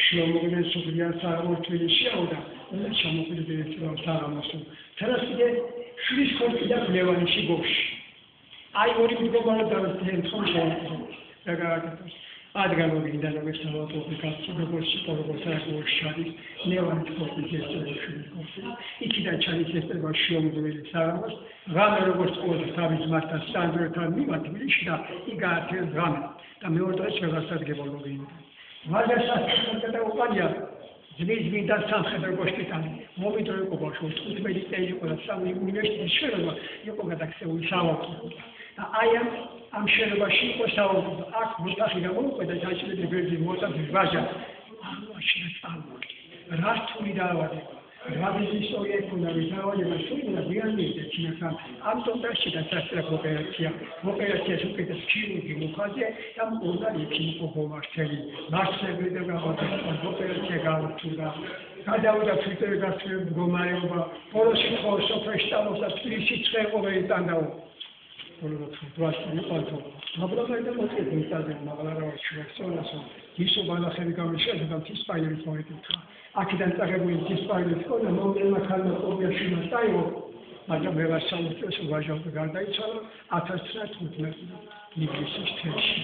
შრომობენ სულიერ საერთაშორისო და ჩამოყალიბებულ საღამოსო. თერასიდე შრის ხორცი და ლევანიში გოში. აი ორი მდგომარე დავწერთ შეგაგაკეთოს. ადგილობრივ დანაგვეს სამოთობიკაცი როგორც პოროგოსაკოს შარის ლევანის ხორცის ესწრებაში. იქიდან ჩადის ესწრება შრომობილი საღამოს. რამე როგორც ყოველთვის თავის მასთან სტანდარტთან მივადი თბილისში და იგაათეს რამე და მეორე დღეს შევასადგებო ვინდა. ვადასასწრაფო და უყალია ძმის სამხედრო კოშკიდან მომიდრო იყო ბავშვი 15 წელი იყო და სამი უნივერსიტეტის შენობა იყო გადაქცეული საავადმყოფო და აი ამ შენობაში იყო საავადმყოფო აქ მოსახი გამოუყვება საჭიროების ბერძი მოსახის ვაჟა აღმოაჩინა წარმოდი რა თული დაავადება რაბის ისტორია ქონდა ვიზავადება სულ ვიანიეთ ჩინასთან ამიტომ და სასწრაფო ოპერაციას უკეთეს ქირურგი მოხაზე და უნდა იქნიყო ბომაშთელი მასები და გავაკეთეს ოპერაცია გავუწურდა გადავიდა თვითონ გასწრებ მდგომარეობა პოროში ხო სოფრეშტალოს და თბილისში ცხეყო ვეიტანდაო բոլորը դրաստի ալթո մաբլաղայդը մոտիկ ինտերնետ մաբլաղարը շուկսոնասը հիսո բալախերի կամիշը դա տիսպայրի ֆորիտա ակիդան տագებული տիսպայրի ֆորը մոդելնակալը օբյեկտիվը տայո მაგრამ მევასალოს ვაჟავ გარდაიცვალა 1915 ნიგრისის თემში.